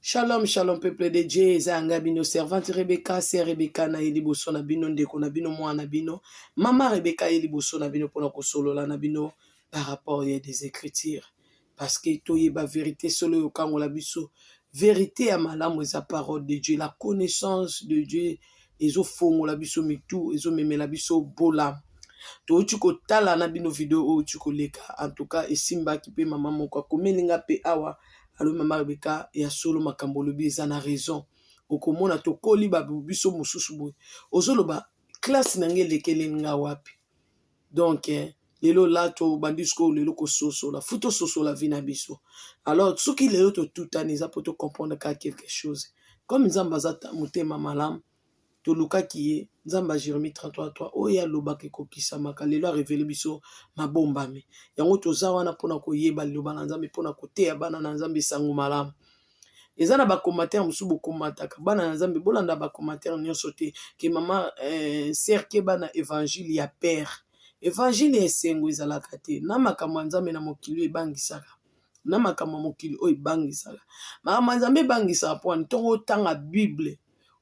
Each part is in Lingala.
Shalom, shalom, peuple de Dieu, Zanga bino, servante Rebecca, c'est Rebecca na eliboso na bino, ndeko na bino, moi na bino, maman Rebecca eliboso na bino, pona ko solo la na bino, par rapport à des écritures. Parce que toi, y a vérité solo yo kango la biso, vérité à malamu eza parole de Dieu, la connaissance de Dieu, ezo fongo la biso mitu, ezo meme la biso bola. To chuko tala na bino video o chuko leka, en tout cas, esimba ki pe maman moko, komelinga pe awa, alors maman Rebecca ya solo makambo lobi eza na raison okomona to koli ba biso mususu boy ozoloba classe nange lekele nga wapi donc lelo la to bandisko lelo ko soso la futo soso la vie na biso alors soki lelo to tutani za poto comprendre ka quelque chose comme nzamba za mutema malam to luka kiye nzamba Jérémie 33:3 oya lobaka kokisamaka lelo a révélé biso mabombami yango toza wana pona koyeba loba na nzambe pona koteya bana na nzambe sango malamu eza na ba commentaire musu bokomataka bana na nzambe bolanda ba commentaire nyonso te ke mama cercle bana évangile ya père évangile esengo ezalaka te na makambo ya nzambe na mokili ebangisaka na makambo ya mokili oyo ebangisaka makambo ya nzambe ebangisaka mpo ntongo otanga bible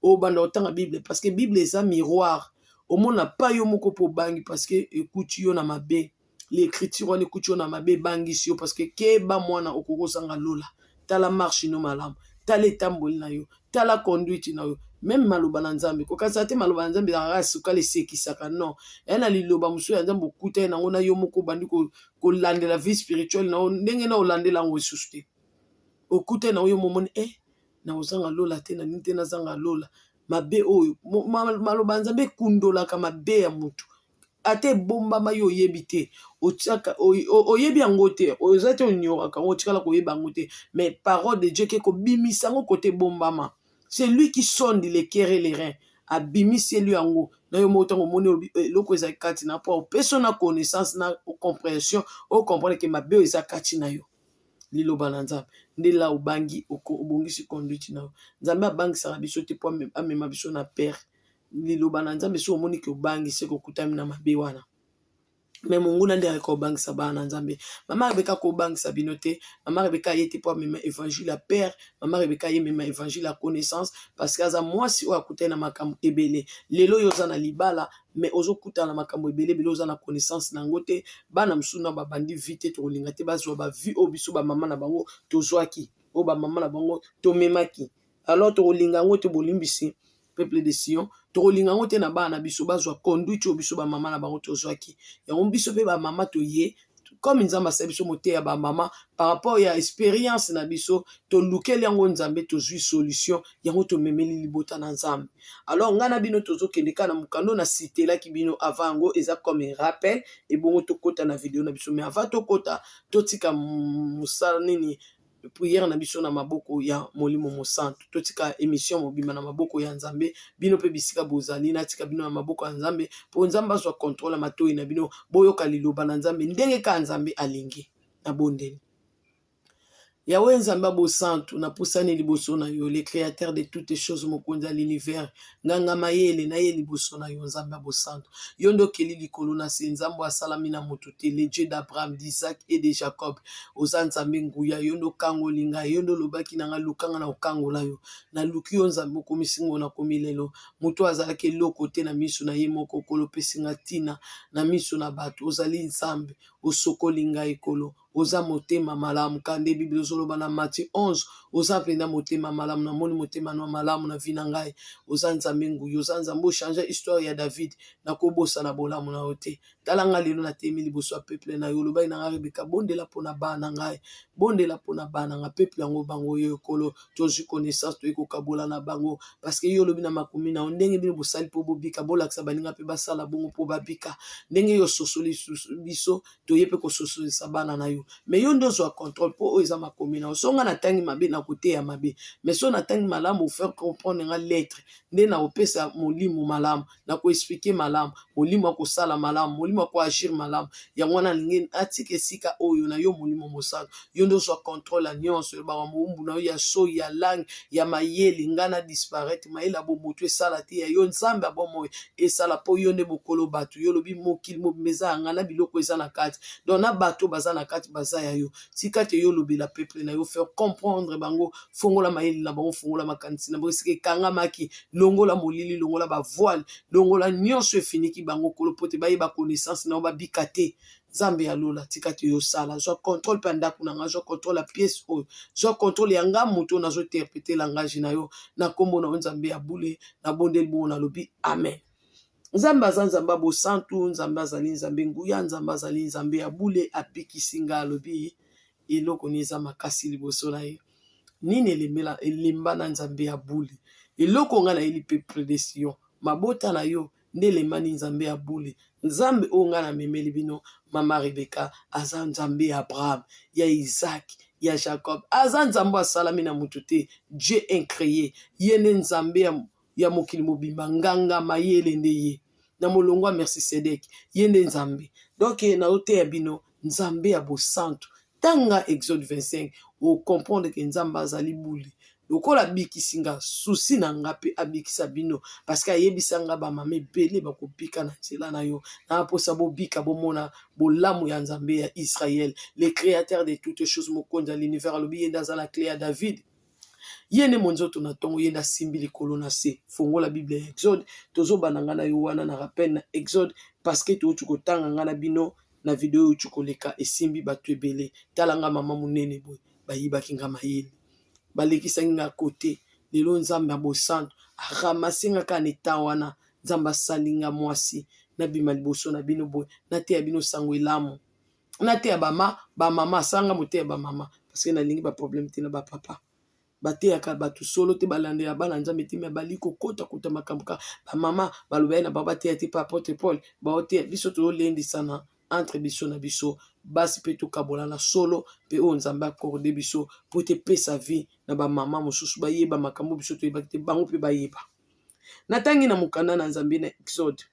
obanda otanga bible parce que bible eza miroir omona pa yo moko po bangi parce que ekuti yo na mabe l'écriture wana ekuti yo na mabe bangisi yo parce que keba mwana okokosanga lola tala marche no malamu tala etamboli na yo tala conduite na yo même maloba na nzambe kokanisa te maloba na nzambe ezalaka suka lesekisaka non ya na liloba mosusu ya nzambe okuta ye nango na yo moko obandi kolandela vie spirituelle na yo ndenge na olandela yango esusu te okuta ye nango yo momoni na ozanga lola te na nini te nazanga lola mabe oyo maloba nzambe ekundolaka mabe ya mutu ate bombama yo oyebi te oyebi yango te oza te onyoraka ngo otikala koyeba yango te mais parole de Dieu ke kobimisa yango kote bombama c'est lui qui sonde les cœurs et les reins abimisi elu yango na yo motango omoni eloko eza kati na po opesa na connaissance na compréhension ocomprendre ke mabe eza kati na yo liloba na nzambe nde la obangi obongisi conduite na yo nzambe abangisaka biso te po amema biso na père liloba na nzambe so omoni ke obangisi kokutami na mabe wana mais monguna nde ayaka obangisa bana na nzambe mama Rebecca kobangisa bino te mama Rebecca ye te po amema évangile ya père mama Rebecca ye mema évangile ya connaissance parce que aza mwasi oyo akutani na makambo ebele lelo oyo oza na libala mais ozokutana na makambo ebele ebele oza na connaissance na yango te bana mosusu na babandi vi te tokolinga te bazwa bavi oyo biso bamama na bango tozwaki oyo bamama na bango tomemaki alors tokolinga yango te bolimbisi peuple de Sion tokolinga ngo te na bana biso bazwa conduite oyo biso ba mama na bango tozwaki yango biso pe ba mama toye comme nzamba sa biso mote ya ba mama par rapport ya expérience na biso to lukeli yango nzambe tozwi solution yango to memeli libota na nzambe alors ngana bino tozokende kana mukando na cité ki bino avant ngo eza comme rappel et bongo tokota na vidéo na biso mais avant tokota totika musala nini prière na biso na maboko ya molimo mosantu totika émission mobima na maboko ya nzambe bino pe bisika bozali natika bino na maboko ya nzambe po nzambe azwa contrôle matoi na bino boyoka liloba na nzambe ndenge ka nzambe alingi na bondeni Yahweh nzamba bo santu na pusani liboso na yo le créateur de toutes choses mokonza l'univers nganga mayele na ye liboso na yo nzamba bo santu yondo keli likolo na se nzambo asalami na moto te le Dieu d'Abraham d'Isaac et de Jacob oza nzambe nguya yondo kango linga yondo lobaki na nga lukanga na okango la yo na luki yo nzambe komisingo na komilelo moto azalaki loko te na miso na ye moko kolo pesinga tina na miso na bato ozali nzambe osokoli ngai ekolo oza motema malamu kande Bible ozoloba na Matthieu 11 oza penda motema malamu na moni motema na malamu na vina ngai oza nzambe nguyo oza nzambe changer histoire ya David na kobosa na bolamu na ote talanga lelo na temi liboso ya peuple na yo lobai na Rebecca bondela pona bana ngai bondela pona bana nga peuple yango bango yo ekolo tozi connaissance to ekokabola na bango parce que yo lobi na makumi na ndenge bino bosali po bobika bolakisa baninga pe basala bongo po babika ndenge yo sosoli biso to yepe ko sosoli sabana na yo mais yo ndo zwa contrôle po oyo eza makomi na osonga na tangi mabe na kote ya mabe mais so na tangi malamu faire comprendre nga lettre nde na opesa molimo malamu na ko expliquer malamu molimo akosala malamu molimo ako agir malamu yango na lingi atike sika oyo na yo molimo mosala yo ndo zwa contrôle nyonso ba mumbu na yo ya so ya langue ya mayele ngana disparaître mayela bo moto esala te ya yo nzambe abomo esala po yo nde bokolo bato yo lobi mokili mobeza ngana biloko eza na kati donc na bato baza na kati baza ya yo tika te yo lobela peuple na yo faire comprendre bango bango fongola mayele na bango fongola makanisi na bango esika ekangamaki longola molili longola bavoile longola nyonso efiniki bango kolo po te bayeba connaissance na bango babika te Nzambe alola tika te yosala zwa contrôle mpe ndako na nga zwa contrôle ya pièce oyo zwa contrôle ya nga moto nazointerprete langage na yo na kombo na yo Nzambe ya bule na bondeli bongo nalobi amen. Nzambe aza Nzambe ya bosantu Nzambe azali Nzambe nguya Nzambe azali Nzambe ya bule apikisi nga alobi eloko ni eza makasi liboso na ye nini elemba na Nzambe ya bule eloko nga na yeli pe prédestination mabota na yo nde elemani Nzambe ya bule Nzambe oyo nga na memeli bino mama Rebeka aza Nzambe ya Abraham ya Isaac ya Jacob aza Nzambe asalami na mutu te Dieu incréé ye nde Nzambe ya mokili mobimba nganga mayele nde ye na molongwa Melchisedek ye nde Nzambe donc na oteya bino Nzambe ya bosantu tanga Exode 25 o comprendre que Nzambe azali bule lokola bikisi nga susi na nga pe abikisa bino parce que ayebisa nga bamama ebele bakobika na nzela na yo na aposa bobika bomona bolamu ya Nzambe ya Israël le créateur de toutes choses mokonzi ya l'univers alobi ye nde aza na clé ya David ye nde monzoto na ntongo ye nde asimbi likolo na se fongola Bible ya Exode tozobana nga na yo wana na rappel na Exode parce que touti kotanga nga na bino na video oyo koleka esimbi bato ebele tala nga mama munene boye bayibaki nga mayele balekisaki nga kote lelo Nzambe ya bosantu aramasi nga ka neta wana Nzambe asali nga mwasi nabima liboso na bino boye nateya bino sango elamu nateya bamama asanga moteya bamama parce que nalingi baproblème te na bapapa bateyaka bato solo te balandela bana Nzambe te me bali kokota kota makambo ka bamama baloba ye na bango bateya te pa apôtre Paul baoteya biso tozolendisana entre biso na biso basi pe tokabola na solo pe o Nzambe accorde biso po te pesa vie na bamama mosusu bayeba makambo biso toyebaki te bango pe bayeba natangi na mokanda na Nzambe na Exode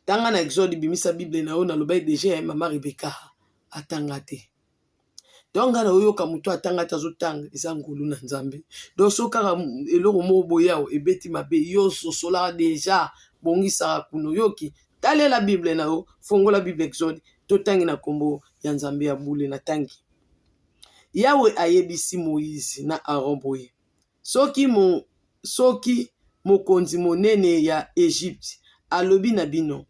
tanga na Exode bimisa Bible na yo nalobai déjà mama Rebeka atanga te donc na oyoka mutu atanga te azotanga eza ngolu na Nzambe donc sokaka eloko moko boyao ebeti mabe yo sosola déjà bongisaka kuno yoki talela Bible na yo fongola Bible Exode totangi na kombo ya Nzambe ya bule na tangi Yawe ayebisi Moïse na Aaron boye soki mokonzi monene ya Egypte alobi na bino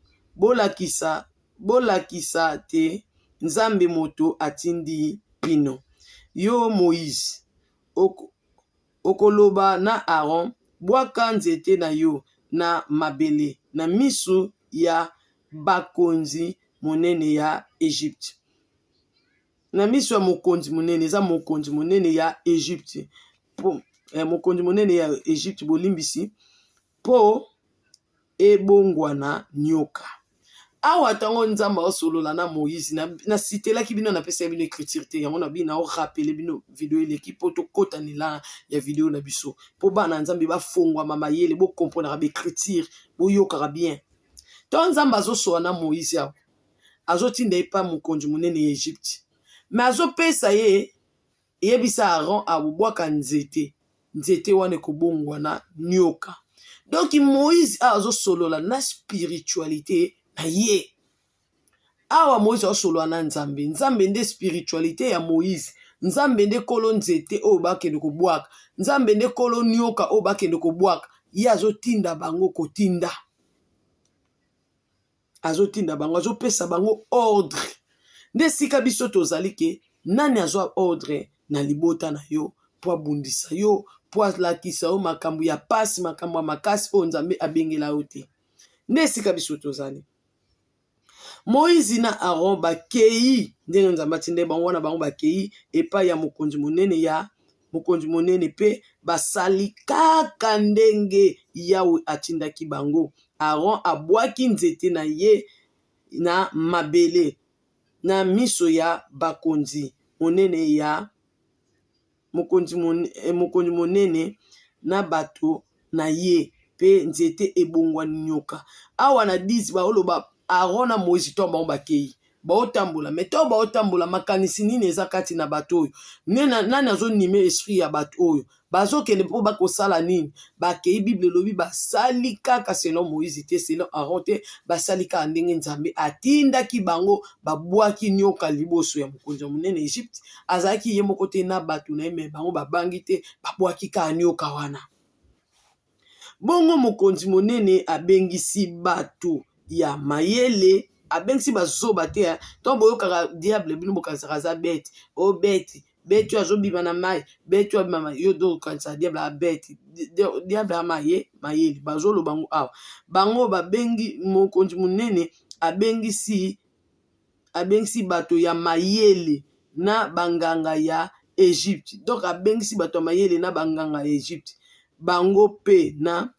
bolakisa te Nzambe moto atindi bino yo Moïse okoloba na Aaron bwaka nzete na yo na mabele na miso ya bakonzi monene ya Egypte na miso ya mokonzi monene eza mokonzi monene ya Egypte mokonzi monene ya Egypte bolimbisi po ebongwana nyoka awa tango Nzambe osolola na Moïse na sitelaki bino na pesa bino écriture te yango na bino rappeler bino video eleki po to kota nila ya video na biso po bana Nzambe bafongwa mayele bo comprendre ba écriture bo yoka bien to Nzambe azosola na Moïse awa azotinda epa mokonzi monene ya Egypte mais azopesa ye yebisa Aaron abubwaka nzete wane kobongwana nyoka donc Moïse azosolola na spiritualité na ye awa Moïse azosolola na Nzambe nde spiritualité ya Moïse Nzambe nde kolo nzete oyo bakende kobwaka Nzambe nde kolo nyoka oyo bakende kobwaka ye azotinda bango kotinda azotinda bango azopesa bango ordre nde sika biso tozali ke nani azwa ordre na libota na yo po abundisa yo po alakisa yo makambo ya pasi makambo ya makasi oyo Nzambe abengela yo te nde sika biso tozali Moïse na Aaron bakei ndenge Nzambe atinde bango wana bango bakei epai ya mokonzi monene pe basali kaka ndenge Yawe atindaki bango Aaron abwaki nzete na ye na mabele na miso ya bakonzi monene ya mokonzi monene na bato na ye pe nzete ebongwani nyoka awa na 10 baoloba Aaron na Moïse to bango bakei baotambola me to baotambola makanisi nini eza kati na bato oyo nani azonime esprit ya bato oyo bazokende mpo bakosala nini bakei bible elobi basali kaka selon Moïse te selon Aaron te basali kaka ndenge nzambe atindaki bango babwaki nyoka liboso ya mokonzi ya monene Egypte azalaki ye moko te na bato na ye me bango babangi te babwaki kaka nyoka wana bongo mokonzi monene abengisi bato ya mayele abengisi bazoba te to boyokaka diable bino bokanisaka za bete o bete bete oyo azobima na mai bete oyo abima yo do okanisa diable abete diable amaye mayele bazoloba bango awa bango babengi mokonzi monene abengisi bato ya mayele na banganga ya Egypte donc abengisi bato ya mayele na banganga ya Egypte bango pe na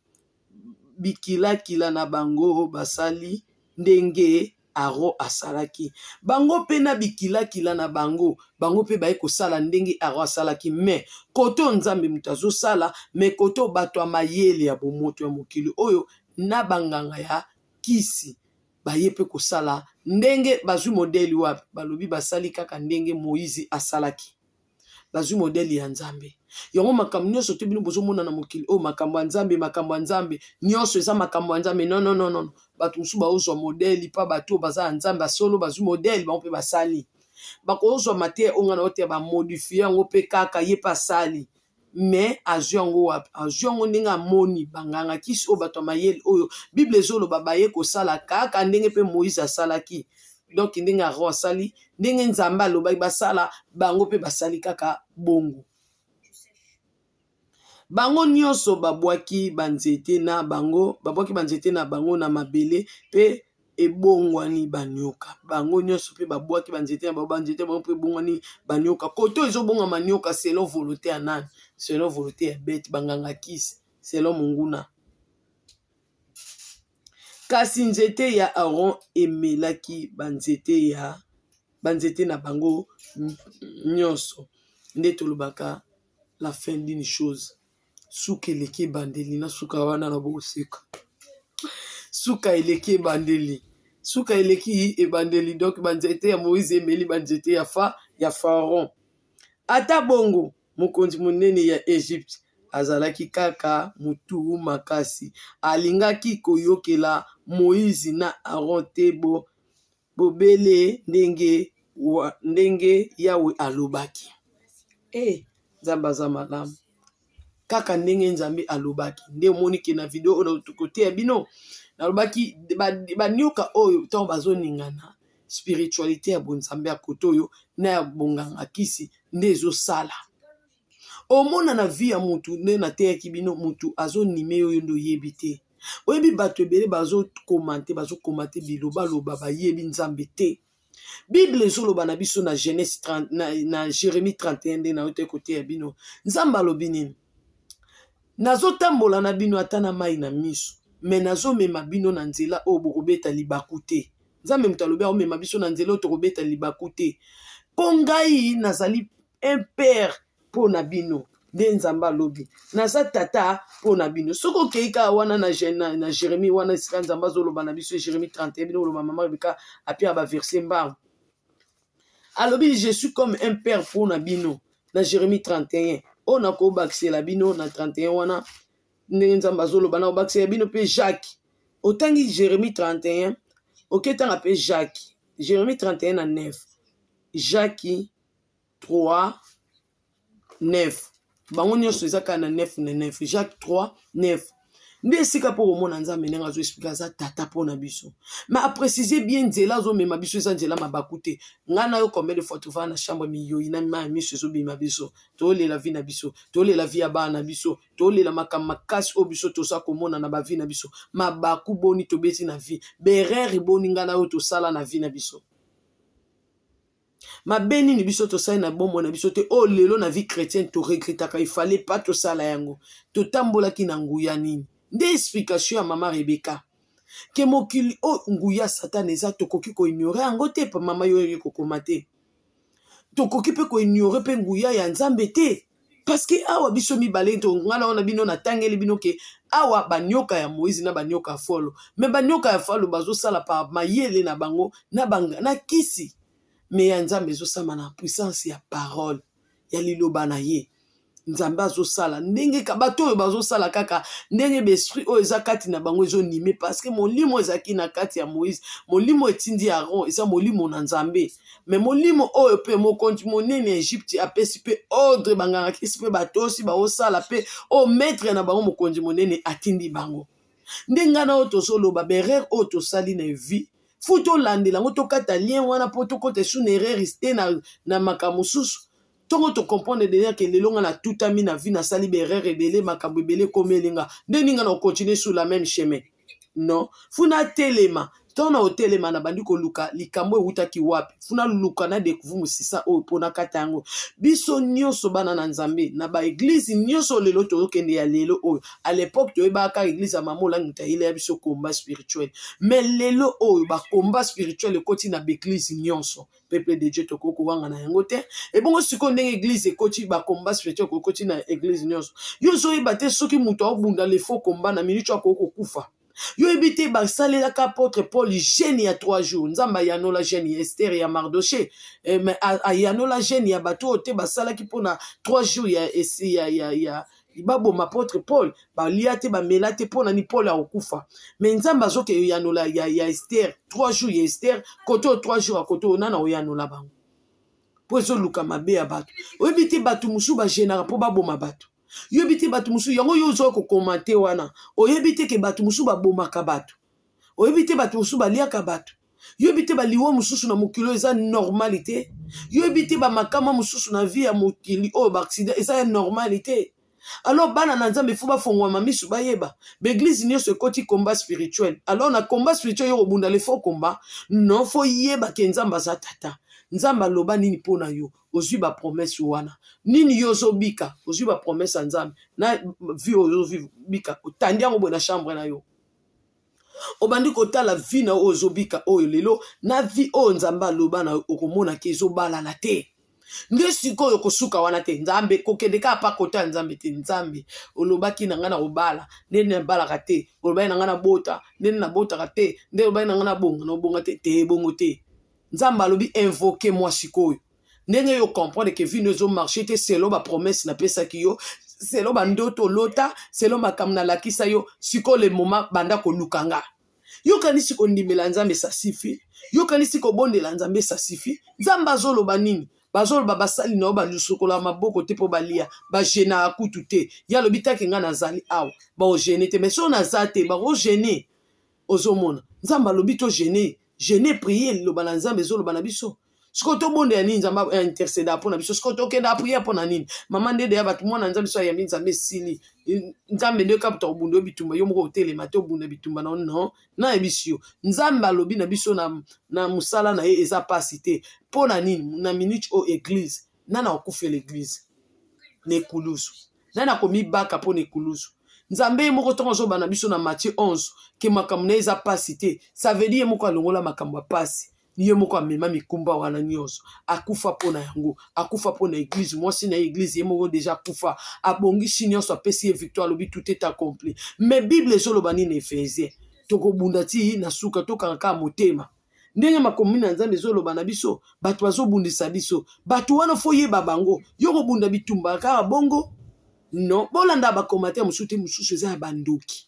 bikilakila na bango basali ndenge Aaron asalaki bango pe na bikilakila na bango pe baye kosala ndenge Aaron asalaki me koto nzambe mutu azosala me koto bato ya mayele ya bomoto ya mokili oyo na banganga ya kisi baye pe kosala ndenge bazwi modeli wapi balobi basali kaka ndenge Moïse asalaki bazwi modeli ya nzambe yango makambo nyonso te bino bozomona na mokili oyo makambo ya nzambe nyonso eza makambo ya nzambe non bato mosusu baozwa modeli mpa bato oyo baza ya nzambe basolo bazwi modeli bango mpe basali bakozwa mateya oyo ngana oteya bamodifie yango mpe kaka ye mpe asali me azwi yango wapi azwi yango ndenge amoni banganga kisi oyo bato ya mayele oyo bible ezoloba baye kosala kaka ndenge mpe Moïse asalaki donc ndenge Aaron asali ndenge nzambe alobaki basala bango mpe basali kaka bongo bango nyonso babwaki banzete na bango na mabele pe ebongwani banyoka bango nyonso pe babwaki banzete na bango pe ebongwani banyoka koto ezobonga manyoka selon volonté ya nani selon volonté ya bete banganga kisi selon monguna kasi nzete ya Aaron emelaki banzete na bango nyonso nde tolobaka la fin d'une chose suka eleki ebandeli na suka wana na bosika suka eleki ebandeli donc banzete ya Moïse emeli banzete ya Pharaon ata bongo mokonzi monene ya Egypte azalaki kaka mutu makasi alingaki koyokela Moïse na Aaron te bobele ndenge Yawe alobaki nzambe aza malamu kaka ndenge nzambe alobaki nde omoniki na video oyo kote ya bino nalobaki banyoka oyo ntango bazoningana spiritualité ya bonzambe ya kote oyo na ya bonganga kisi nde ezosala omona na vie ya mutu nde nateyaki bino mutu azonime oyo ndo oyebi te oyebi bato ebele bazokomante bilobaloba bayebi nzambe te bible ezoloba na biso na Genèse 30 na Jérémie 31 nde na yote kote ya bino nzambe alobi nini nazotambola na bino ata na mai na miso me nazomema bino na nzela oyo bokobeta libaku te nzambe moto alobi aomema biso na nzela oyo tokobeta libaku te mpo ngai nazali un père mpo na bino nde nzambe alobi naza tata mpo na bino soki okei kaka wana na Jérémie wana esika nzambe azoloba na biso Jérémie 31 bino oloba mama Rebeka apia baverse mbangu alobi je suis comme un père mpo na bino na Jérémie 31 oyo nakobakisela bino na 31 wana ndenge nzambe azoloba na obakisela bino mpe Jacques otangi Jérémie 31 oketanga mpe Jacques Jérémie 31 na 9 Jacques 3 9 bango nyonso eza kaka na 9 na 9 Jacques 3 9 nde esika mpo komona nzambe ndenge azoexplike aza tata mpo na biso ma aprécise bien nzela azomema biso eza nzela mabaku te ngai na yo combien de fois tovaa na chambre miyoyi na mai ya miso ezobima biso tolela vi na biso tolela vi ya bana na biso tolela makambo makasi oyo biso toza komona na bavi na biso mabaku boni tobeti na vi berere boni ngai na yo tosala na vi na biso mabe nini biso tosali na bomoi na biso te oyo lelo na vie chrétienne toregretaka ifale pa tosala yango totambolaki na nguya nini nde explication ya mama Rebeka ke mokili oyo nguya satana eza tokoki koignore yango te pa mama yo kokoma te tokoki mpe koignore mpe nguya ya nzambe te parce que awa biso mibale to ngana ona bino na tangeli bino ke awa banyoka ya Moïse na banyoka ya folo, mais banyoka ya folo bazo sala par mayele na bango na banga na kisi, mais ya Nzambe zo sama na puissance ya parole ya liloba na ye. Nzambe azosala ndenge ka bato oyo bazosala kaka ndenge besprit oyo eza kati na bango ezonime, parce que molimo ezaki na kati ya Moïse, molimo etindi Aaron eza molimo na Nzambe, mais molimo oyo pe mokonzi monene Egypte apesi pe ordre banganga kisi pe batosi baosala pe o maître na bango mokonzi monene atindi bango. Ndenga na oyo tozoloba berere oyo tosali na vie fu tolandela yango tokata lien wana mpo tokota esu na erreur te na makambo mosusu. Tongo to comprendre déjà que lelo nga na tutami na vie na sali berere ebele makambo ebele komelinga ndeninga na continuer sur la même chemin. Non, funa telema tona otelema na bandi ko luka likambo ewutaki wapi, funa luka na découvrir musisa o pona katango biso nyonso bana na Nzambe na ba église nyonso lelo to kende ya lelo oyo. À l'époque to ebaka église ya mamola ngitaile ya biso combat spirituel, mais lelo oyo ba combat spirituel ekoti na ba église nyonso. Peuple de Dieu tokoko wanga na yango te, et bongo siko ndenge église ekoti ba combat spirituel kokoti na église nyonso. Yo zo ebate soki muto obunda le faux combat na minute akoko kufa. Yo ebite basalelaka apôtre Paul gêne ya 3 jours. Nzamba yanola gêne ya Esther ya Mardoché. Mais yanola gêne ya bato te basalaki pona 3 jours ya babo apôtre Paul. Balia te bamela te pona ni Paul akufa. Mais nzamba zoke yanola ya Esther 3 jours ya Esther koto 3 jours akoto nana oyanola bango. Po zo luka mabe ya bato. Oyebite bato musu ba gênera po baboma bato. Yebite batu musu yango yo zo ko commenter wana oyebite ke batu musu ba bomaka batu, oyebite batu musu ba liaka batu, yebite ba liwo mususu na mokilo eza normalité, yebite ba makama mususu na vie ya mokili o ba accident eza normalité. Alors bana na Nzambe fu ba fongwa mamisu ba yeba l'église nyonso ekoti combat spirituel. Alors na combat spirituel yo bunda le faux combat non fo yeba ke Nzamba za tata Nzamba loba nini pona yo ozwi ba promesse wana nini yo zobika ozwi ba promesse Nzambe na vie ozo bika otandi yango bo na chambre na yo obandi kotala vie na ozobika oyo lelo na vie o Nzamba loba na okomona ke ezobala na te. Nde sikoyo kosuka wana te Nzambe kokedeka pa kota Nzambe te Nzambe olobaki na ngana obala nene na bala kate olobaki na ngana bota nene na bota kate nde olobaki na ngana bonga no bonga te te bongo te. Nzamba lobi invoquer moi sikoyo ndenge yo comprendre que vie nezo marcher te selon ba promesse na pesa ki yo selon ba ndoto lota selon makamna lakisa yo siko le moment banda ko lukanga yo kanisi ko ndimela Nzambe sa sifi yo kanisi ko bondela Nzambe sa sifi. Nzamba zoloba nini bazoloba basali na ba lusukola maboko te po balia ba gena akutu te ya lobita ke nga nazali awa ba o gene te mais so na zate ba o gene ozomona Nzamba lobito gene prier loba na Nzambe zoloba na biso siko to bonde ya nini Nzamba intercede pona biso siko to kenda prier pona nini mama ndede ya batu mwana Nzambe so ya Nzambe sili Nzambe nde kapta obundo bitumba yo moko hotel mate obunda bitumba na non na ebisio Nzambe alobi na biso na musala na ye eza pasité pona nini na minute o église nana okufe l'église nekuluzu nana komi baka pona ekuluzu Nzambe moko tongo zo bana biso na Matthieu 11 ke makambo na eza pasité ça veut dire moko alongola makambo ya pasi niye moko amema mikumba wana nyonso akufa pona yango akufa pona église mwasi na église ye moko déjà akufa abongisi nyonso apesi ye victoire lobi tout est accompli. Mais Bible ezoloba nini Efésien tokobunda ti na suka tokanga motema ndenge makomi na Nzambe ezoloba na biso bato bazobundisa biso bato wana fo yeba bango yo kobunda bitumba kaka bongo non bolanda bakomatere mosusu te mosusu eza ya bandoki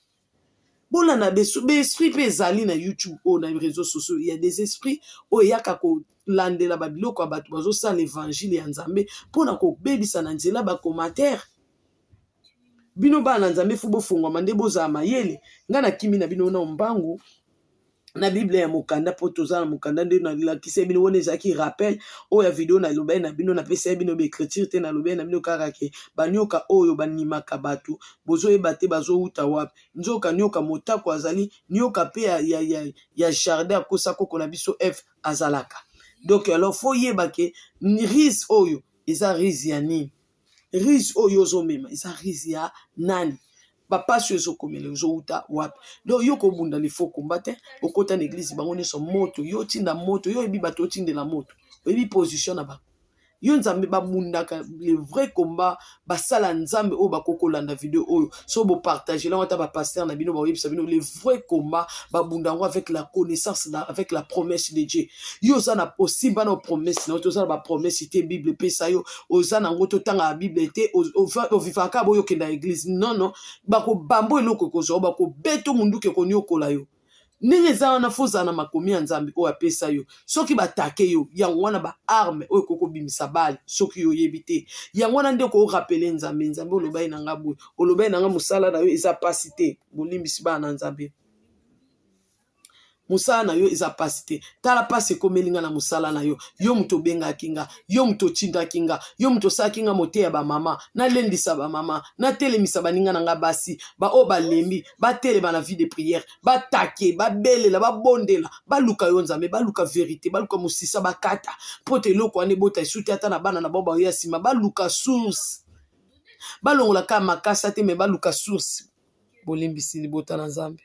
bolanda esprit pe ezali na YouTube o na réseaux sociaux. Il y a des esprits o yaka ko landela babiloko ya bato bazosala l'évangile ya Nzambe mpona kobebisa na nzela bakomatere bino bana Nzambe fu bofungwama nde bozala mayele nga na kimi na bino na mbangu na Bible ya mokanda po tozala mokanda nde na lakisa bino wona ezaki rappel o ya video na lobai na bino na pesa bino be écriture te na lobai na bino kaka ke banyoka oyo banimaka bato bozoyeba te bazouta wapi nzoka nyoka motako azali nyoka pe ya jardin akosa koko na biso F azalaka. Donc alors faut yeba ke rise oyo eza rise ya nini rise oyo ozomema eza rise ya nani bapasi ezokomela ezouta wapi. Donc yo kobunda le faux combattre okota na église bango nyonso moto yo tinda moto yo ebi bato otindela moto oyebi position na bango yo nzambe babundaka le vrai combat basala nzambe oyo bakokolanda video oyo so bopartage lango ata bapaster na bino baoyebisa bino le vrai combat babundango avec la connaissance avec la promesse de Dieu yo oza na osimba na promesse na oza na bapromesse te bible epesa yo oza nango totanga ya bible te ovivaka boyokenda église non bakobamba eloko ekozwa bakobeta munduka ekoniokola yo ndenge eza wana fozala na makomi ya nzambe oyo apesa yo soki batake yo yango wana baarme oyo ekokobimisa bale soki oyebi te yango wana nde okorapele nzambe olobai na nga boye olobai na nga mosala na yo eza pasi te bolimbisi bana na nzambe musala na yo eza pasi te tala pasi ekomeli nga na musala na yo yo moto obengaki nga yo moto otindaki nga yo moto osalaki nga moteya bamama nalendisa bamama natelemisa baninga na nga basi baoyo balembi batelema na vie de prière batake babelela babondela baluka yo nzambe baluka verité baluka mosisa bakata mpo te eloko wana ebota esu te ata na bana na bao baoya nsima baluka source balongolaka makasa te me baluka source bolimbisi libota na nzambe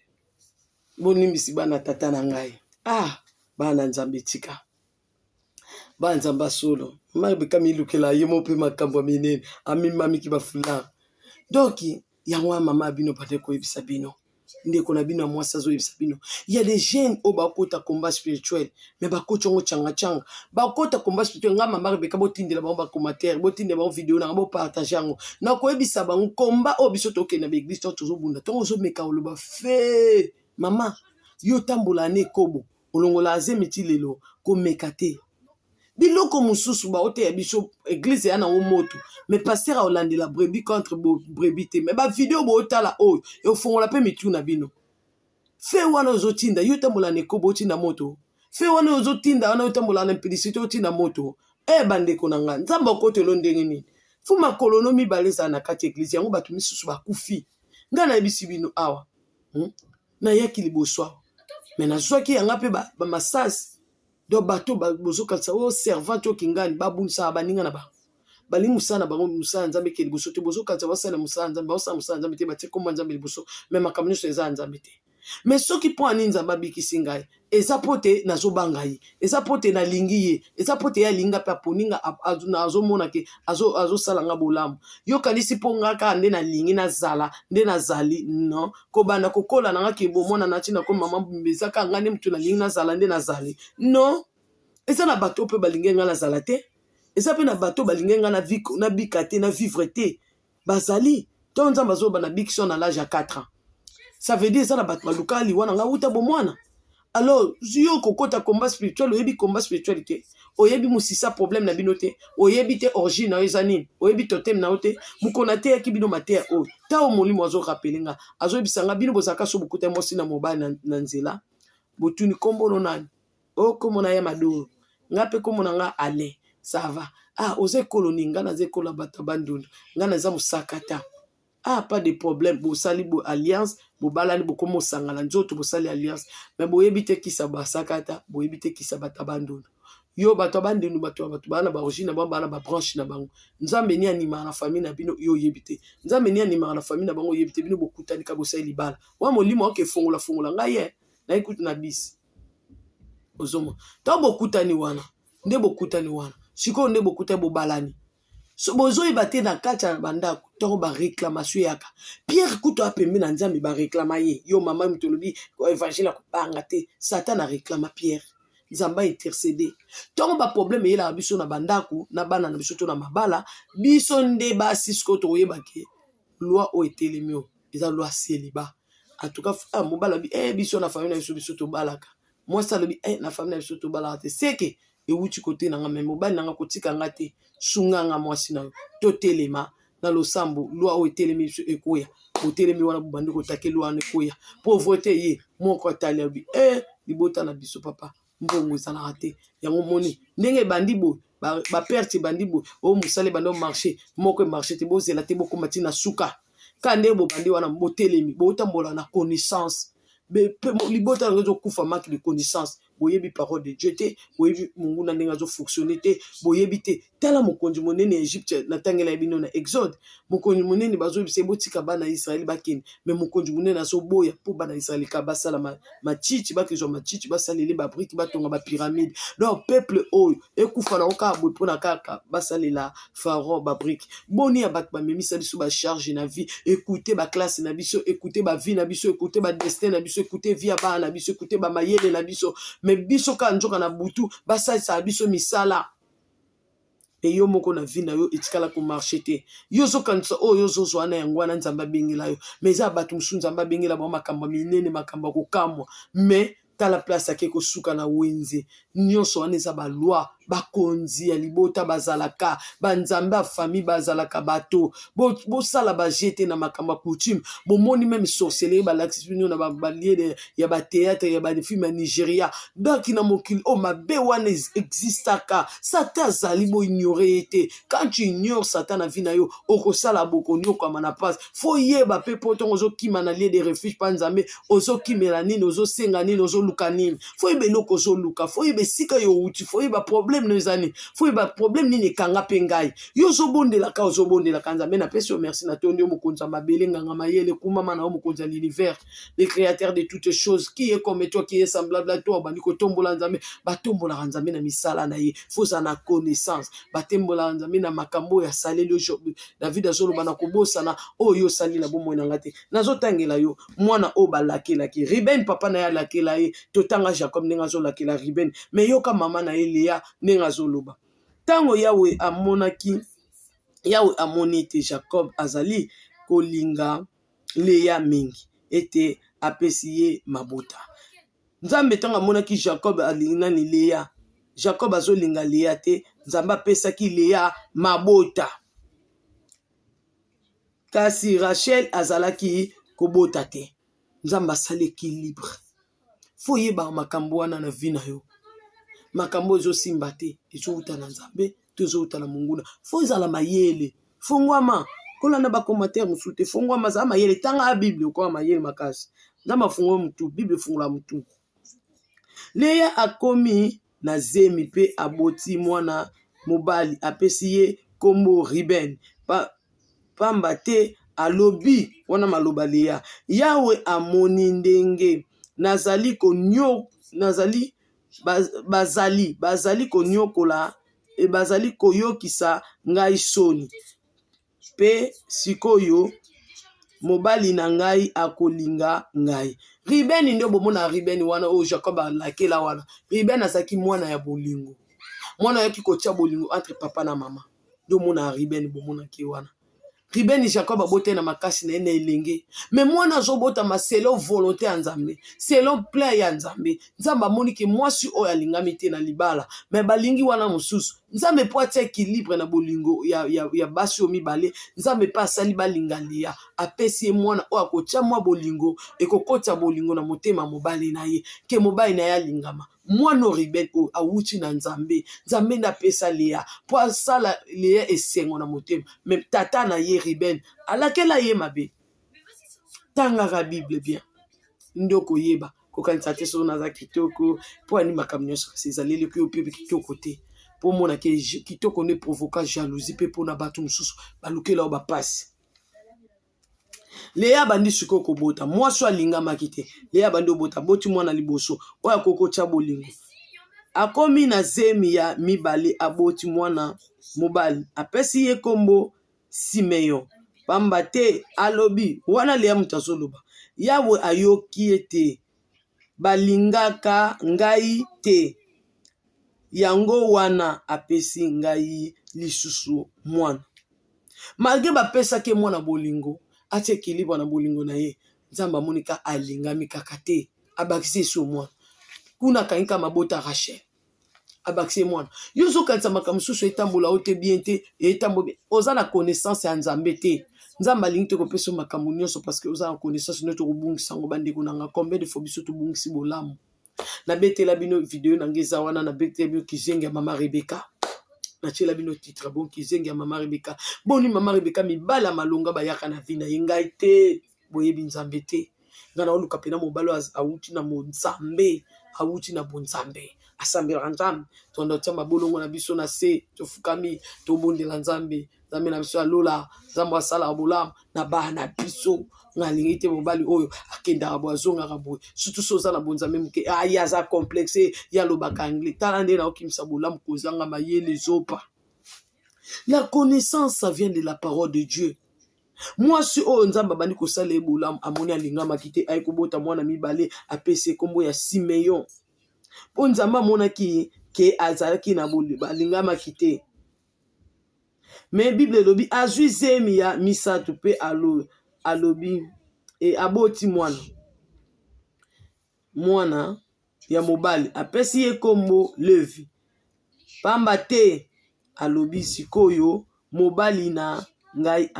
bonimbisi bana tata na ngai bana nzambe tika bana nzambe solo mabeka milukela ye mo pe makambo minene amimamiki bafula donc yango mama bino pate ko yebisa bino ndeko na bino mwasa zo yebisa bino il y a des jeunes au bakota combat spirituel mais bakota ngo changa bakota combat spirituel nga mama rebeka botindela ba commentaire botindela ba vidéo na bo partager ngo na ko yebisa bango combat obiso toke na église tozo bunda tozo meka oloba fe mama yo tambola ne kobo olongola azemiti lelo komeka te biloko mususu baote ya biso église ya na moto mais pasteur olandela brebis contre brebis te mais ba vidéo bootala oyo efongola pe mitu na bino fe wana ozotinda yo tambola ne kobo otinda moto fe wana ozotinda wana otambola na impudicité otinda moto bandeko na nga nzambe okotelo ndenge nini fuma kolono mibale za na kati église yango bato misusu bakufi nga na yebisi bino awa na yaki liboso mais nazwaki yanga pe ba masasi do bato bozokalisa o servante okingani babunisa baninga na ba bali musana bango musana nzambe ke liboso te bozokalisa basala musana nzambe basala musana nzambe te batie komba nzambe liboso mais makambo nyonso eza nzambe te mais soki po ani nzambe abikisi ngai eza pote nazobanga ye eza pote nalingi ye eza pote ya linga pe aponinga azomona ke azosala nga bolamu yokanisi po ngaka nde nalingi nazala nde nazali non kobanda kokola na nga ke bomona na ntina ko mama mbeza ka nga nde mutu nalingi nazala nde nazali non eza na bato pe balingi nga nazala te eza pe na bato balingi nga na bika te na vivre te bazali to nzambe azoba na bikso na l'âge ya 4 ans. Ça veut dire ça na bato baluka liwa na nga uta bomwana. Alors yo kokota combat spirituel oyebi combat spiritualité oyebi musisa problème na bino te oyebi te origine na ezanine oyebi totem na ote mukona te ki bino mater o ta o molimo azo rappelinga azo bisanga bino bozaka so bukuta mosi na mobile na nzela botuni kombo no nani o komo na ya maduro ngape komo na nga ale ça va oze koloni nga na ze kola bata bandunda nga na za musakata pas de problème bosali bo alliance bobalani bokomo sangala nzoto bosali alliance mais boyebite kisa basakata boyebite kisa batabanduna yo bato bandenu bato bana ba origine ba bana ba branche na bango nzambe ni anima na famille na bino yo yebite nzambe ni anima na famille na bango yebite bino bokutani ka bosali libala wa molimo ke fongola ngaye na ikuti na bis ozomo to bokutani wana nde bokutani wana siko nde bokutani bobalani so bozoyi bate na kati ya bandako to ba réclamation yaka Pierre kuto apembe na nzambe ba réclama ye yo mama mitolobi ko évangile ko banga te Satan a réclama Pierre nzamba intercéder to ba problème yela biso na bandako na bana na biso to na mabala biso nde ba sisko to yebake loi o etelemio eza loi célibat en tout cas mobala bi biso na famille na biso to balaka moi ça lobi na famille na biso to balaka te c'est que e wuti kote na nga me mobali na nga kotika nga te sunga nga mwasi na to telema na losambo loi o etelemi biso ekoya otelemi wana bubandi kotake loi na ekoya pauvreté ye moko atali bi libota na biso papa mbongo ezalaka te yango moni ndenge bandi bo ba perte bandi bo o musale bando marché moko marché te bozela te bokoma tina suka kande bo bandi wana botelemi botambola na connaissance libota ngozo kufa manque de connaissance boyebi parole de Dieu te, boyebi mungu na ndenge azo fonctionner te, boyebi te. Tala mokonzi monene Egypte na tangela bino na Exode. Mokonzi monene bazo bise botika bana Israël bakene, mais mokonzi monene azo boya pour bana Israël ka basala machichi bakizo machichi basalele ba brique batonga ba pyramide. Donc peuple oyo ekufa na oka boy pona kaka basalela pharaon ba brique. Boni ya bat ba memisa biso ba charge na vie, écoutez ba classe na biso, écoutez ba vie na biso, écoutez ba destin na biso, écoutez via ba na biso, écoutez ba mayele na biso, mais biso ka njoka na butu basalisa biso misala. Et yo moko na vie na yo etikala ko marcher te. Yo zo kanisa o yo zo zwana yangwana nzamba bengela yo. Mais za batu msu nzamba bengela ba makamba minene makamba ko kamwa. Mais ta la place ake ko suka na wenze. Nyonso wana eza ba loi, ba konzi ya libota bazalaka, ba nzamba famille bazalaka bato. Bo sala ba jete na makamba coutume. Bo moni même sorcellerie ba l'action na ba lié ya ba théâtre ya ba film ya Nigeria. Donc na mokili oh ma be wana existaka. Satan zali bo ignorer été. Quand tu ignores Satan na vie na yo, oko sala boko nyoko mana passe. Faut yeba pe poto ozo kima na lié de refuge panzambe, ozo kimela nini, ozo senga nini, ozo luka nini. Faut yebe loko ozo luka, faut yebe sika yo uti, faut yeba problème no zani, faut yeba problème nini kanga pengai. Yo zo bondela ka ozo bondela kanzambe na pesi merci na tondi yo mokonza mabele nganga mayele kuma na yo mokonza l'univers, le créateur de toutes choses, qui est comme toi, qui est semblable à toi, bandiko tombola nzambe, batombola nzambe na misala na ye, faut ça na connaissance, batembola nzambe na makambo ya saleli aujourd'hui. David azolo bana kobosa na oyo sali na bomo na ngate. Nazo tangela yo mwana o balakela ki Ruben papa na ya lakela ye, totanga Jacob nenga zo lakela Ruben, mais yo ka mama na ye Léa nenga zo loba. Tango Yahweh amoni te Jacob azali kolinga Léa mingi ete apesi ye mabota. Nzambe tanga mona ki Jacob alinga ni Léa, Jacob azolinga Léa te, Nzamba apesa ki Léa mabota. Kasi Rachel azalaki kobota te. Nzamba asali équilibre. Faut yeba makambo wana na vie na yo. Makambo ezo simba te, ezo uta na Nzambe, ezo uta na munguna. Faut ezala mayele. Fongwama, kola na ba commentaire musute, fongwama za mayele tanga Bible ko mayele makasi. Nzamba fongwa mutu, Bible fongula mutu. Léa akomi na zemi pe aboti mwana mobali apesi ye kombo Ruben. Pamba te alobi wana maloba Léa. Yahweh amoni ndenge nazali bazali konyokola e bazali koyokisa ngai soni. Pe sikoyo mobali na ngai akolinga ngai. Ruben ndio bomona Ruben wana o Jacob alakela wana. Ruben azaki mwana ya bolingo. Mwana yaki kotia bolingo entre papa na mama. Ndio mona Ruben bomona ki wana. Ruben Jacob abote na makasi na ene elenge. Mais mwana zobota ma selon volonté ya Nzambe, selon plan ya Nzambe. Nzamba moni ke mwasi oyo alingami te na libala, mais balingi wana mosusu. Nzambe po atia équilibre na bolingo ya basi o mibale. Nzambe pa asali balinga Léa, apesi mwana oyo akotia mwa bolingo, ekokota bolingo na motema mobali na ye, ke mobali na ye alingama. Mwana Ruben o awuti na Nzambe. Nzambe na pesa Léa po asala Léa esengo na motema, mais tata na ye Ruben alakela ye mabe. Tanga Bible bien. Ndoko yeba kokanisa te so naza kitoko po ani makambo nyonso kasi ezaleli ko pepe kitoko te. Po mona ke kitoko ne provoka jalousie pe po na bato mosusu balukela o bapasi. Léa bandi suko kobota, mwasi alinga makite. Léa bandi obota boti mwana liboso oya koko tia bolingo. Akomi na zemi ya mibale aboti mwana mobali, apesi ye kombo Simeon. Pamba te alobi wana Léa mutazoloba. Yahweh ayoki ete balingaka ngai te. Yango wana apesi ngai lisusu mwana. Malgré bapesa ke mwana bolingo, atie équilibre na bolingo na ye, Nzamba monika alingami kaka te, abakisi so mwana. Kuna kanika mabota Rachel, abakisi mwana. Yozo kanisa makambo susu etambola ote bien te, etambola oza na connaissance ya Nzambe te. Nzamba lingi te kopesa makambo nyonso parce que oza na connaissance notre bungisa ngo bandeko nanga combien de fois biso to bungisi bolamu. Na betela bino video na ngeza wana na betela bino kizengi ya mama Rebecca. Na chela bino titre bon kizengi ya mama Rebecca. Boni mama Rebecca mibala malonga bayaka na vina yengai te boyebi Nzambe te. Ngana oluka pena mobalo awuti na Nzambe awuti na bonzambe asambela nzambe tondo tia mabolongo na biso na se tofukami tobondela nzambe nzambe na biso alola nzambe asala bolamu na bana biso ngalingi te mobali oyo akendaka bo azongaka boye surtout so oza na bonzambe moke aye aza complexe ya lobaka anglais tala nde naokimisa bolamu kozanga mayele zopa. La connaissance, ça vient de la parole de Dieu. Moi, si o nzamba bani ko sala ebolam amoni alinga makite ay ko bota mwana mibale apese kombo ya Simeon. Po nzamba mona ki ke azalaki na balinga makite. Mais Bible lobi azui zemi ya misatu pe alobi e aboti mwana ya mobali apesi ye kombo Levi. Pamba te alobi sikoyo mobali na ngai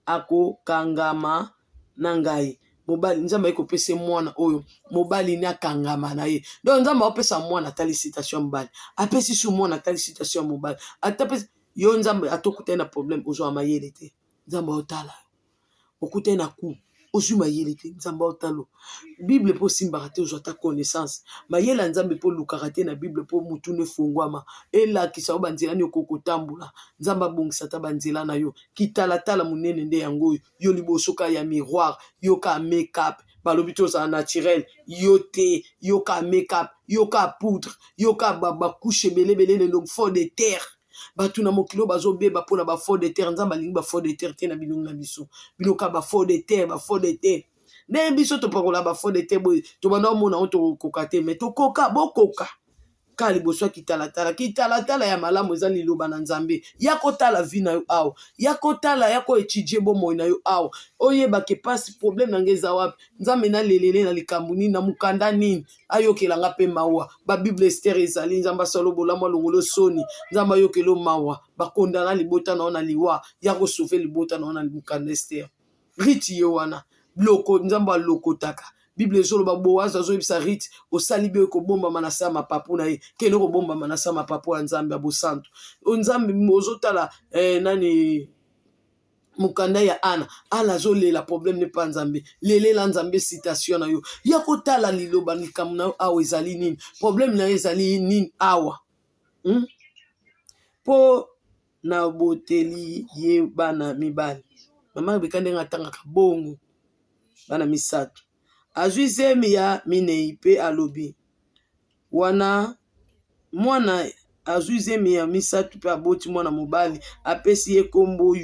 ako kangama na ngai mobali nzamba eko pese mwana oyo mobali ni akangama na ye donc nzamba opesa mwana tali citation mobali apesi su mwana tali citation mobali atapesi yo nzamba atokutana na problème ozo amayele te nzamba otala okutana na ku ozu mayele te nzamba otalo Bible po simbaka te ozo ta connaissance mayela nzambe po lukaka te na Bible po mutu ne fungwama elakisa banzela ni okokotambula nzamba bongisa ta banzela na yo kitalatala munene nde yango yo libosoka ya miroir yo ka make-up balobi toza naturel yo te yo ka make-up yo ka poudre yo ka bakouche belebele le fond de terre batu na mokilo bazobeba pona ba fond de terre nzamba lingi ba fond de terre te na bilongo na biso biloka ba fond de terre ne biso to pakola ba fond de terre boy to bana mona on to koka te mais to koka bokoka kali boswa kitalatala ya malamu eza liloba na nzambe yakotala vi na yo awa yakotala yako étudier bomoi na yo awa oyeba ke pasi problème na ngeza wapi nzambe na lelele na likambo nini na mukanda nini ayokelanga pe mawa ba Bible Esther ezali nzamba solo bolamo longolo soni nzamba yokelo mawa bakondana libota na ona liwa yako sauver libota na ona mukanda Esther riti yo wana loko nzamba lokotaka Bible ezolo ba Boaz azoyebisa Rite osali be ko bomba manasa mapapu na ye keno ko bomba manasa mapapu ya nzambe abosanto nzambe mozotala nani mukanda ya ana azolela problème ne pa nzambe lelela nzambe citation na yo yakotala liloba likambo na yo awa ezali nini problème na yo ezali nini awa po na boteli ye bana mibali mama bekande ngatanga bongo bana misato azwi zemi ya minei pe alobi wana mwana azwi zemi ya misatu pe aboti mwana mobali apesi ye kombo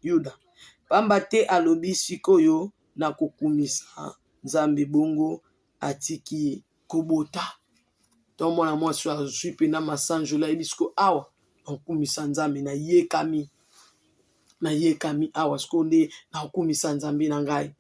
Yuda pamba te alobi sikoyo na kokumisa nzambe bongo atiki kobota to mwana mwasi azwi pe na masanjola ebisiko awa okumisa nzambe na yekami awa siko nde na okumisa nzambe na ngai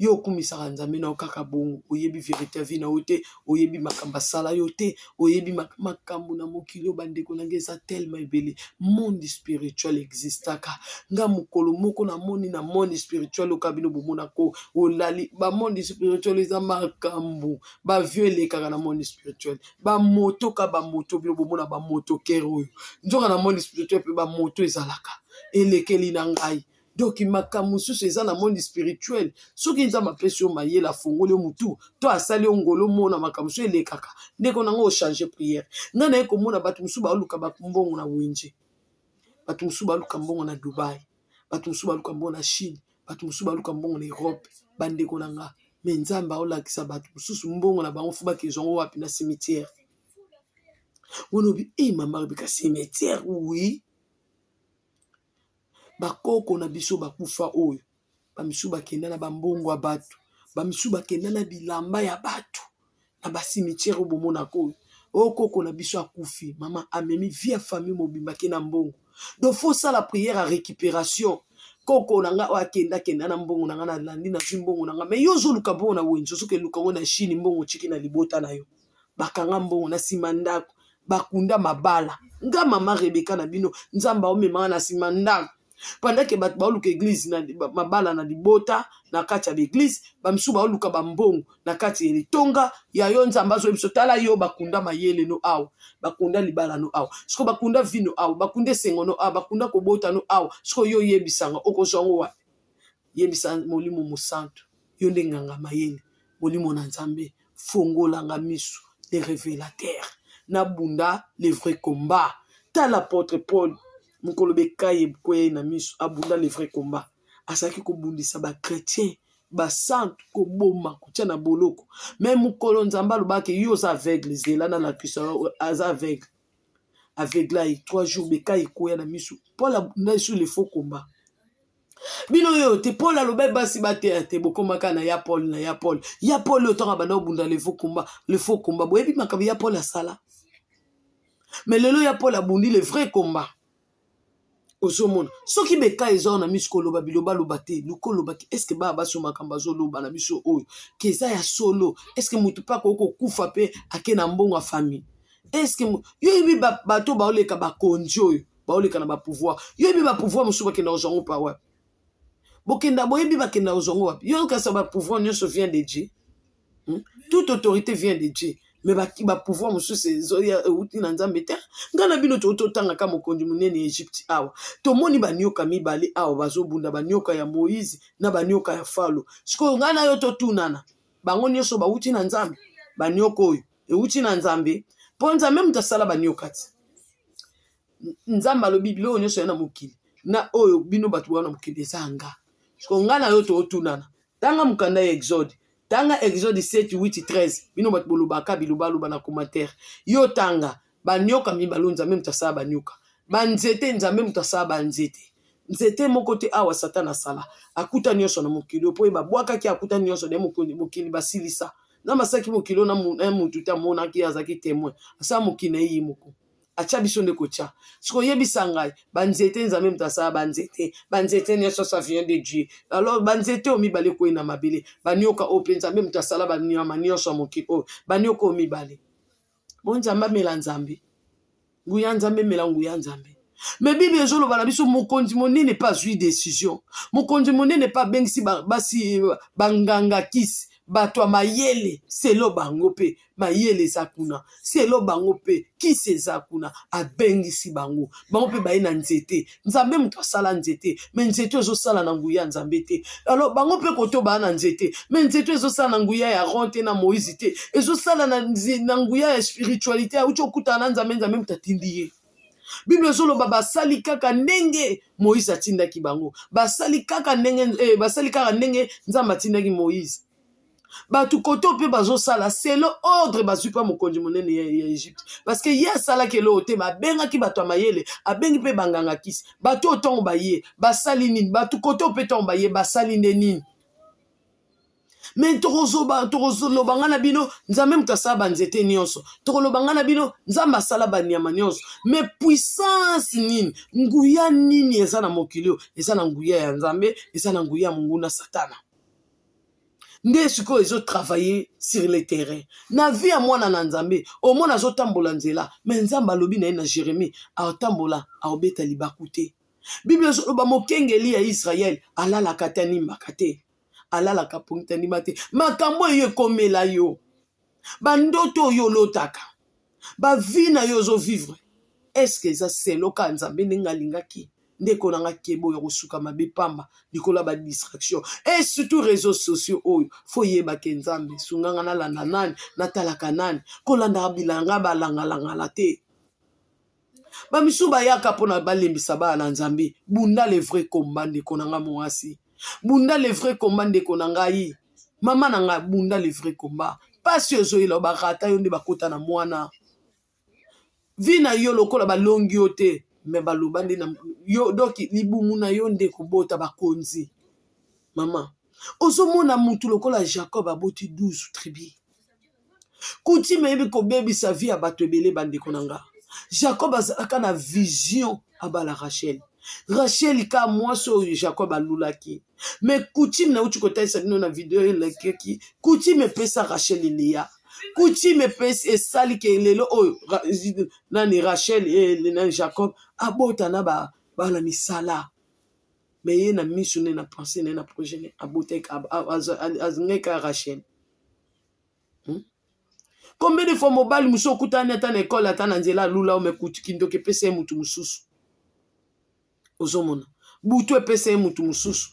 yo okumisaka nzambe na okaka bongo oyebi vérité vi na yo te oyebi makambo asala yo te oyebi makambo na mokili bandeko na ngai eza tellement ebele monde spirituel existaka nga mokolo moko na moni na monde spirituel oka bino bomonako olali bamonde spirituel eza makambo bavio elekaka na monde spirituel bamoto ka bamoto bino bomona bamoto kere oyo nzoka na monde spirituel mpe bamoto ezalaka elekeli na ngai donc makambo mosusu eza na monde spirituel soki nzambe apesi yo mayele afongoli yo mutu to asali yo ngolo mona makambo mosusu elekaka ndeko nango ochange prière ngai naye komona bato mosusu baoluka mbongo na wenje bato mosusu baluka mbongo na Dubai bato mosusu baluka mbongo na Chine bato mosusu baluka mbongo na Europe bandeko na nga me nzambe aolakisa bato mosusu mbongo na bango fu bakezongo wapi na cimetière wonobi mama Rebeka cimetière oui bakoko na biso bakufa oyo bamisu bakenda na bambongo ya bato bamisu bakenda na bilamba ya bato na basimitiere bomona ko okoko na biso akufi mama amemi vie ya famille mobimba ke na mbongo donc faut ça la prière à récupération koko nanga akenda na mbongo nanga na landi na mbongo nanga mais yo zoluka mbongo na wenzo soki luka ngo na Chine mbongo chiki na libota na yo bakanga mbongo na sima ndako bakunda mabala nga mama Rebeka na bino nzamba omema na sima ndako pendant que bat baoluka église na mabala na libota na kati ya l'église bamisu baoluka bambongo na kati ya litonga ya yo nzamba zo biso tala yo bakunda mayele no awa bakunda libala no awa siko bakunda vino awa bakunda sengo no awa bakunda kobota no awa siko yo yebisanga okozongo wa yebisa molimo mosanto yo ndenganga mayele molimo na nzambe fongolanga misu les révélateurs na bunda les vrais combats ta l'apôtre Paul mokolo bekaye kweye na misu abunda les vrais combats asaki kobundisa ba chrétien basante koboma kutia na boloko même mokolo nzambe alobaki yo oza aveugle zela na la puissance aza aveugle là 3 jours bekaye kweye na misu Paul abunda sur les faux combats bino yo te Paul alobe basi bate te bokomaka na ya Paul otanga bana obunda le faux combat boyebi makabi ya Paul asala mais lelo ya Paul abundi le vrai combat osomona soki beka eza na misu koloba biloba loba te lukoloba ki est-ce que ba baso makamba zoloba na biso oyo keza ya solo est-ce que mutu pa ko kufa pe ake na mbongo a famille est-ce que yo yebi bato baoleka bakonzi oyo baoleka na ba pouvoir yo yebi ba pouvoir musu bakenda ozongo pa wapi bokenda boyebi bakenda ozongo wapi yo kasa ba pouvoir nyonso vient de Dieu. Toute autorité vient de Dieu. Mais ba pouvoir musu c'est zoya uti na nzambe te ngana bino to tanga ka mokonzi munene Egypte awa to moni banyoka mibale awa bazobunda banyoka ya Moïse na banyoka ya Falo siko ngana yo to tunana bango nyonso ba uti na nzambe banyoka oyo uti na nzambe ponza même ta sala banyoka ti nzamba alobi bilo nyonso na mokili na oyo bino batu wana mokili zanga siko ngana yo to tunana tanga mukanda ya Exode tanga Exode 7 8 13 bino bat bolobaka biloba na commentaire yo tanga banyoka mibalonza même tasaba banyoka banzete nzambe mutasaba banzete nzete moko te awa satana sala akuta nyonso na mokili po babwaka ki akuta nyonso na mokili basilisa na masaki mokili na mutu ta mona ki azaki témoin asa mokili na yi moko acha biso nde kocha siko yebisa ngai banzete nzambe mutasaba banzete nyonso ça vient de Dieu alors banzete omibale ko ina mabele banyoka ope nzambe mutasala banyama nyonso mokili o banyoka omibale bonzamba mela nzambe nguya nzambe mela nguya nzambe mais Bible ezoloba na biso mokonzi monene pas zui décision mokonzi monene pas bengisi basi banganga kisi bato mayele selo bango pe mayele zakuna selo bango pe kisi zakuna abengisi bango pe baye na nzete nzambe muto asala nzete mais nzete ezo sala na nguya nzambe te alors bango pe koto ba na nzete mais nzete ezo sala na nguya ya ronte na Moïse te ezo sala na nguya ya spiritualité ucho kuta na nzambe mutatindi Bible ezoloba basali kaka ndenge Moïse atindaki bango basali kaka ndenge nzambe atindaki Moïse batu koto pe bazo sala c'est le ordre bazui pa mokonzi monene ya Egypte parce que ya sala ke lo te mabenga ki bato mayele abengi pe banganga kisi bato otongo baye basali nini batu koto pe tongo baye basali nini mais tokoloba nga na bino nzambe mutu asala banzete nyonso tokoloba nga na bino nzambe asala banyama nyonso mais puissance nini nguya nini eza na mokili eza na nguya ya nzambe eza na nguya ya monguna satana nde sikoyo ezotravailler sur le terrain na vie ya mwana na nzambe omona azotambola nzela mais nzambe alobi na ye na Jérémie aotambola aobeta libaku te Bible ezoloba mokengeli ya Israel alalaka te animaka te alalaka pongita ndima te makambo eyo ekomela yo bandoto oyo olotaka bavi na yo ozovivre est-ce que eza selo ka nzambe ndenge alingaki ndeko nanga kebo ya kosuka mabe pamba likola ba distraction et surtout réseaux sociaux oyo fo yebake nzambe sunganga na landa nani natalaka nani kolanda bilanga balanga te bamisu bayaka pona balembisa bana nzambe bunda le vrai combat ndeko nanga mwasi bunda le vrai combat ndeko nangai mama nanga bunda le vrai combat pasi ozoyela barata yo nde bakota na mwana vina yo lokola balongi yo te me baloba nde na yo donc libumu na yo nde kobota bakonzi mama ozomona mutu lokola Jacob aboti 12 tribus kuti meyebi kobebisa vie ya bato ebele bandeko nanga Jacob azalaka na vision abala Rachel ka mwaso Jacob alulaki mais coutume na uti kotaisa bino na video elekeki coutume pesa Rachel Léa coutume pesa esali ke lelo oyo nani Rachel et na Jacob abota na bana misala mais ye na misu ne na pensée ne na projet ne abota azngeka Rachel combien de fois mobile muso kutani ata na école ata na nzela lula o mekuti kindoke pesa mutu mususu ozomona butu epesa mutu mususu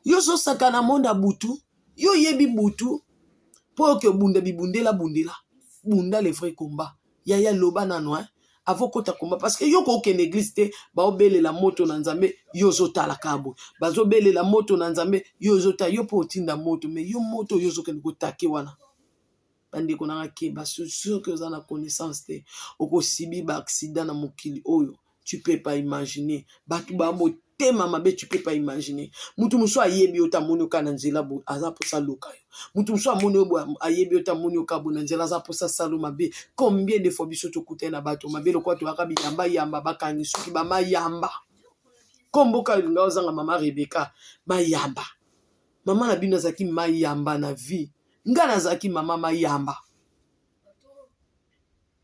yo zo sakana monda butu yo yebi butu pour que bunda bibundela bundela bunda les vrais combats yaya loba nano avant kota combat parce que yoko ke l'église te ba obele la moto na nzambe yozo tala kabo bazo bele la moto na nzambe yozo ta yo po tinda moto mais yo moto yozo ke ko take wana bandi ko na ke ba sûr que vous en a connaissance te oko sibi ba accident na mokili oyo tu peux pas imaginer batu ba mo tema mabe tu peux pas imaginer mutu muso ayebi ota moni ka na nzela bo aza posa loka yo mutu muso amoni bo ayebi ota moni ka bo na nzela aza posa salo mabe combien de fois biso to kuté na bato mabe lokwa to akabi yamba yamba bakangi suki ba mayamba komboka linga ozanga mama Rebecca mayamba mama na bino zaki mayamba na vie ngana zaki mama mayamba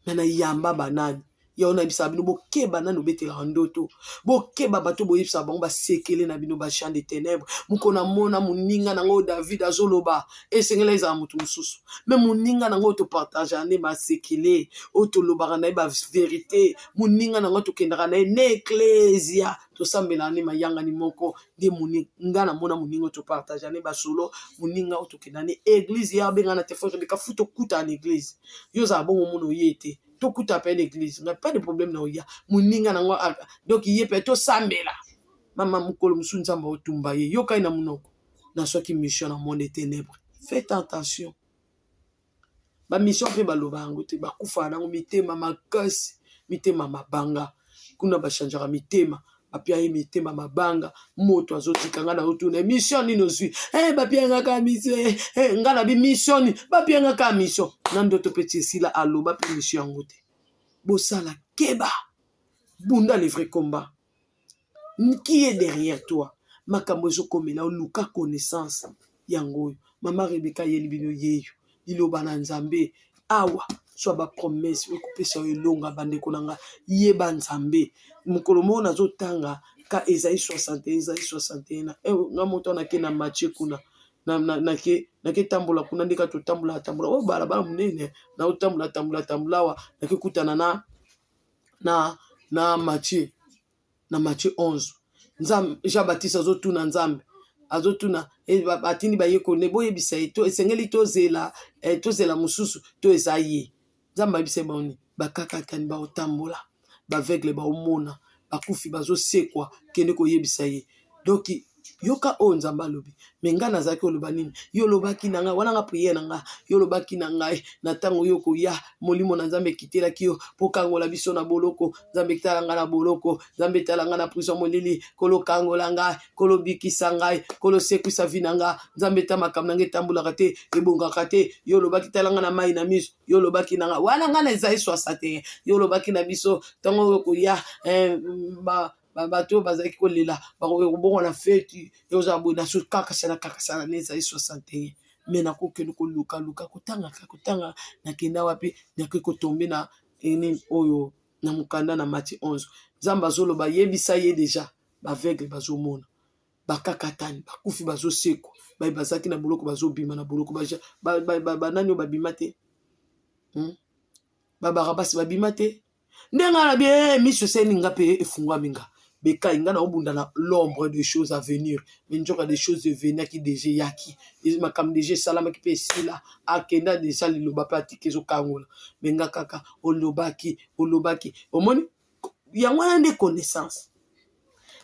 na yamba banani ya ona bisa bino bokeba nano betela ndoto bokeba bato boyipsa bango basekele na bino ba champ de ténèbres mukona mona muninga nango David azoloba esengela eza mutu mususu mais muninga nango to partage ane basekele otoloba na ba vérité muninga nango to kendaka na ecclesia to sambela ne mayanga ni moko de muninga na mona muninga to partage ane ba solo muninga to kendana ne église ya benga na tefo beka futo kuta na église yo za bongo muno yete to kuta pe l'église n'a pas de problème na oya muninga nango donc yepe to sambela mama mukolo musunza mba otumba ye yoka ina munoko na soki mission na monde des ténèbres faites attention ba mission pe baloba ngo te bakufa nango mitema makasi mitema mabanga kuna bashanjaka mitema bapia ye mitema mabanga moto azotikanga na otuna mission nino zwi bapia ngaka mission ngana bi mission bapia ngaka mission nando to petit sila aloba pe mission ngote bosala keba bunda les vrais combats qui est derrière toi makambo ezokomela oluka connaissance yango mama Rebecca yelibino yeyo iloba na nzambe awa soit ba promesse okupesa elonga bandeko nanga yeba nzambe mukolo mona zotanga ka Esaïe 61 Esaïe 61 nga moto na ke na Matthieu kuna na ke tambola kuna ndika to tambola o bala munene na tambola wa na ke kutana na Matthieu 11 nzambe Jean Baptiste azotuna nzambe azotuna batini bayeko ne boyebisa to esengeli tozela mususu to esaye nzambe abise boni bakakatani ba otambola baveugle ba omona bakufi bazosekwa kende koyebisa ye donc yoka o nzamba lobi mengana zaki oloba nini yo lobaki nanga wana nga prière nanga yo lobaki nanga na tango yoko ya molimo na nzambe kitela kiyo pokangola biso na boloko nzambe kitalanga na boloko nzambe talanga na prison molili kolo kangola nga kolo bikisa ngai kolo sekuisa vinanga nzambe tamaka nanga tambula kate ebonga kate yo lobaki talanga na mai na miso yo lobaki nanga wana nga na Esaïe 61 yo lobaki na biso tango yoko ya bato bazaki kolela bakobongo na feti yozabu na so kakasana na Esaïe 61 mais na kokende koluka kotanga na kenda wapi na kotombe na eni oyo na mukanda na Matthieu 11 nzamba zoloba yebisa ye déjà baveugle bazomona bakakatani bakufi bazoseko bazaki na boloko bazobima na boloko banani babima te babarabasi babima te ndenga na bien miso seninga pe efungwa minga beka inga na obunda na l'ombre des choses à venir minjoka des choses de venir qui déjà yaki makam déjà salama ki pe sila akenda déjà liloba pa tikezo kangola benga kaka olobaki omoni yango na des connaissances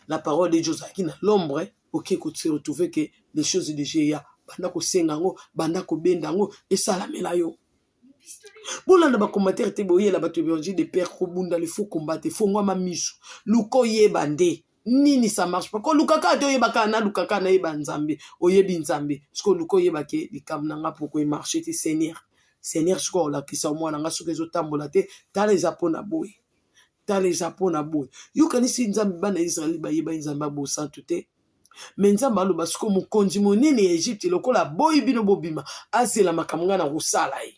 la parole de Dieu qui na l'ombre OK ko se retrouver que les choses déjà ya banda ko sengango banda ko bendango et salamela yo bolanda ba commentaire te boye la bato biologie de père kobunda le faut combattre faut ngwa mamiso luko yebande nini ça marche pas ko lukaka to yebaka na lukaka na yeba nzambe oyebi nzambe sko luko yebake likam nanga poko marcher te seigneur sko la kisa mwana nga soke zo tambola te tala ezapona boye yo kanisi nzambe bana Israeli ba yeba nzamba bo santu te mais nzamba aloba sko mokonzi monene Egypte lokola boyi bino bobima azela makamanga na kosala ye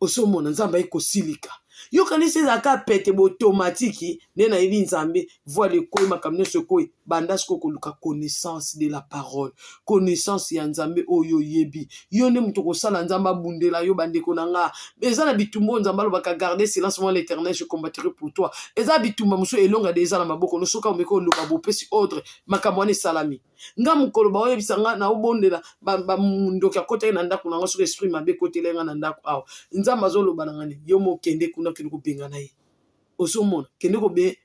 osomona nzamba ekosilika yo kanisi zaka pete bo automatique nena yebi nzambe voile koyi makamne sokoi bandasko koluka connaissance de la parole, connaissance ya nzambe oyo yebi yo nde muto kosala nzamba bundela yo bandeko nanga eza na bitumbo nzamba lobaka garder silence moi l'éternel je combattrai pour toi eza bitumba muso elonga déjà na maboko no soka omeko loba bopesi ordre makambo ane salami nga mukolo ba oyebisa nga na obondela ba mundoki akota na ndako nanga soka esprit mabe kotela nga na ndako awa nzamba azoloba na ngani yo mokende kuna kende kobenga na ye osomona kende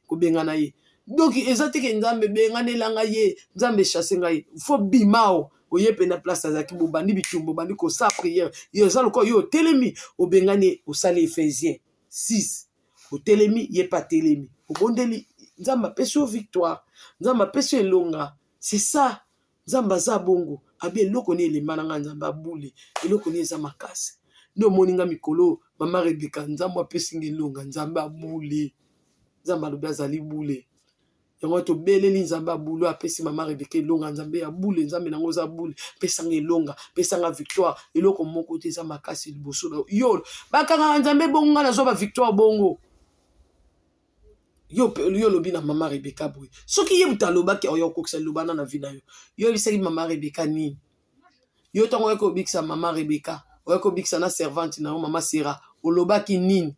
kobenga na ye donc eza teke nzambe benganelanga ye nzambe chasse ngai faut bimao oye pena place azaki bobandi bitumbo bandi ko sa prière yo za loko yo telemi obengani osali Ephésiens 6 o telemi ye pa telemi obondeli nzamba peso victoire nzamba peso elonga c'est ça nzamba za bongo abi eloko ni elemba nanga nzamba bule eloko ni eza makasi ndo moninga mikolo mama Rebeka nzamba pesinga elonga nzamba bule nzamba lobi azali bule yango to beleli nzamba bulu apesi mama Rebeka elonga nzambe ya bule nzambe nango za bule pesanga elonga pesanga victoire eloko moko te za makasi liboso na yo bakanga nzambe bongo na zo ba victoire bongo yo lobi na mama Rebeka boy soki ye butaloba ki oyo kokisa lobana na vida yo bisaki mama Rebeka nini yo tango ko bikisa mama Rebeka oyo ko bikisa na servante na mama Sera olobaki nini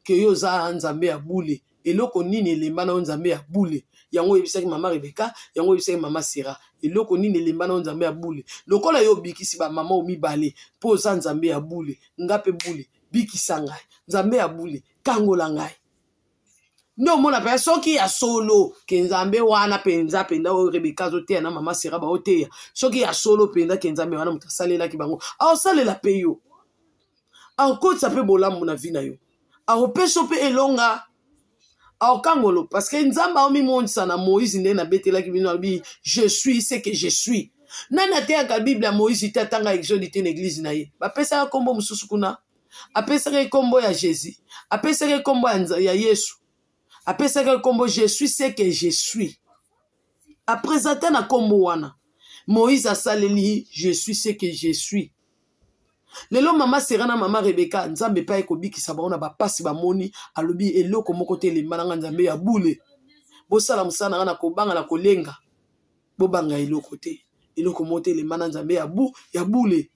ke yo za nzambe ya bule eloko nini elemba na nzambe ya bule yango yebisaki mama Rebeka yango yebisaki mama Sera eloko nini elemba na nzambe ya bule lokola yo bikisi ba mama omibale po za nzambe ya bule ngape bule bikisa ngai nzambe ya bule kangola ngai ndo mona pe soki ya solo ke nzambe wana penza penda o Rebeka zote na mama Sera ba oteya soki ya solo penda ke nzambe wana mutasalela ki bango aosalela pe yo akotsa pe bolamu na vina yo aopeso pe elonga aokangolo parce que nzamba omi mondisa na Moïse nde na betela ki bino bi je suis ce que je suis nani ateyaka Bible ya Moïse te atanga exode te na église na ye bapesaka kombo mususu kuna apesaka kombo ya Jésus apesaka kombo ya Yesu apesaka kombo je suis ce que je suis après ata na kombo wana Moïse asaleli je suis ce que je suis lelo mama Sera na mama Rebeka nzambe pa ekobikisa bango na bapasi bamoni alobi eloko moko te elemba nanga nzambe ya bule bosala musana na kobanga na kolenga bobanga eloko te eloko moko te elemba na nzambe ya bule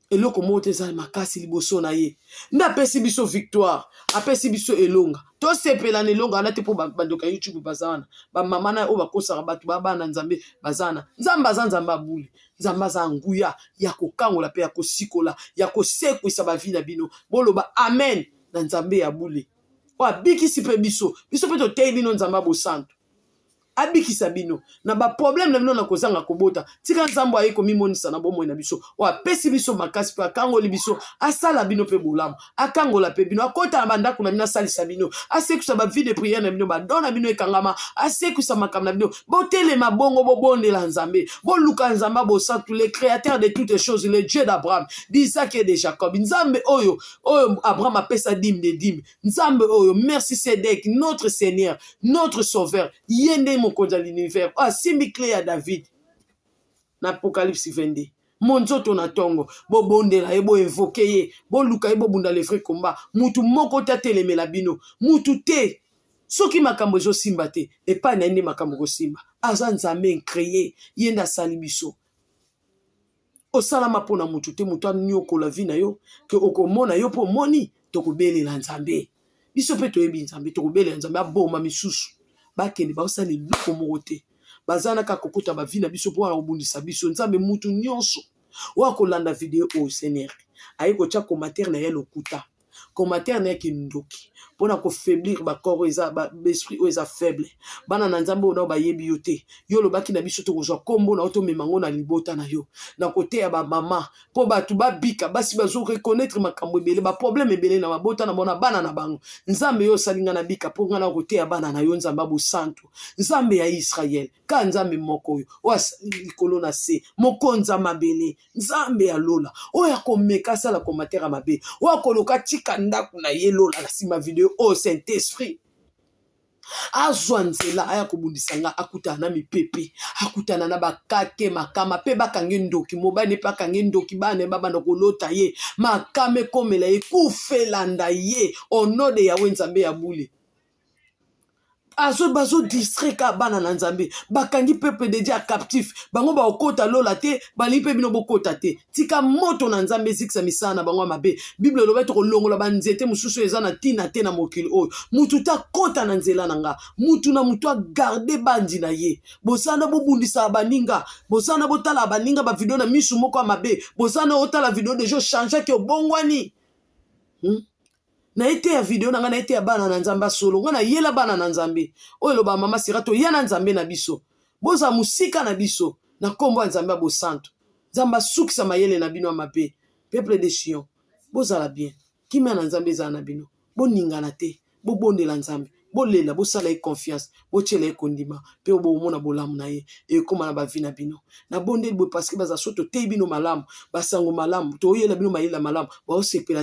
eloko moko te za makasi liboso na ye nda apesi biso victoire apesi biso elonga tosepela na elonga wana te po bandoka YouTube bazana bamama na oyo bakosaka bato babana nzambe bazana nzambe aza nzambe abule nzambe aza nguya ya kokangola pe ya kosikola ya kosekwisa bavi na bino boloba amen na nzambe ya bule oyo abikisi pe biso pe toteyi bino nzambe abosantu abikisa bino na ba problème na bino na kozanga kobota tika nzambo ayi komimonisa na bomoi na biso o apesi biso makasi pe akangoli biso asala bino pe bolamu akangola pe bino akota na bandako na bino asalisa bino asekusa ba vie de prière na bino badona bino ekangama asekusa makambo na bino botelema bongo bobondela nzambe boluka nzambe bosantu le créateur de toutes choses le Dieu d'Abraham d'Isaac et de Jacob nzambe oyo Abraham apesa dîme de dîme nzambe oyo merci Sédek notre Seigneur notre Sauveur yende mokonza l'univers asimbi clé ya David na Apocalypse 22 monzoto na tongo bobondela ye bo évoquer ye boluka ye bobunda le vrai combat mutu moko tatelemela bino mutu te soki makambo ezosimba te epai na ye nde makambo kosimba aza nzambe créé ye nde asali biso osalama mpona mutu te mutu anyokola vi na yo ke okomona yo mpo omoni tokobelela nzambe biso mpe toyebi nzambe tokobelela nzambe aboma misusu bakende baosala eloko moko te baza na kaka kokota bavi na biso mpo wana kobundisa biso nzambe mutu nyonso oyo akolanda video oyo Seigneur aye kotya commentaire na ye lokuta commentaire na ye kindoki mpona kofaiblir bakoro oyo eza baesprit oyo eza faible bana na nzambe oyo nao bayebi yo te yo olobaki na biso tokozwa kombo na yo tomema ngo na libota na yo na koteya bamama mpo bato babika basi bazoreconnaitre makambo ebele baproblème ebele na mabota na bona bana na bango nzambe yo osali nga na bika mpo nga na koteya bana na yo nzambe abosantu nzambe ya Israel ka nzambe moko oyo oyo asali likolo na se mokonza mabele nzambe ya lola oyo akomeka asala commentaire mabe oyo akoloka tika ndako na ye lola na nsima video au Saint-Esprit azwa nzela aya kobundisa nga akutana na mipepe akutana na bakake makama pe bakange ndoki mobane pe akange ndoki bane babanda kolota ye makame komela ye kufelanda ye onode ya nzambe ya bule bazo distrait ka bana na nzambe bakangi peuple de Dieu captif bango ba okota lola te bali pe bino bokota te tika moto na nzambe zikisa misana bango mabe bible lobeto ko longola banzete mususu eza na tina te na mokili oyo mutu ta kota na nzela nanga mutu na mutu a garder bandi na ye bosana bobundisa baninga bosana botala baninga ba video na misu moko mabe bosana otala video de jo changer ke bongwani na ete ya video na nga na ete ya bana na nzambe solo nga na yela bana na nzambe oyo loba mama sirato ya na nzambe na biso boza musika na biso na kombo ya nzambe bo santo nzamba sukisa mayele na bino mabe peuple de Sion boza la bien kimia na nzambe za na bino boningana te bobondela nzambe bolela bosala e confiance bochela e kondima pe obomona bolamu na ye e koma na bavi na bino na bondeli bo parce que baza soto te bino malamu basango malamu to yela bino mayela malamu ba osepela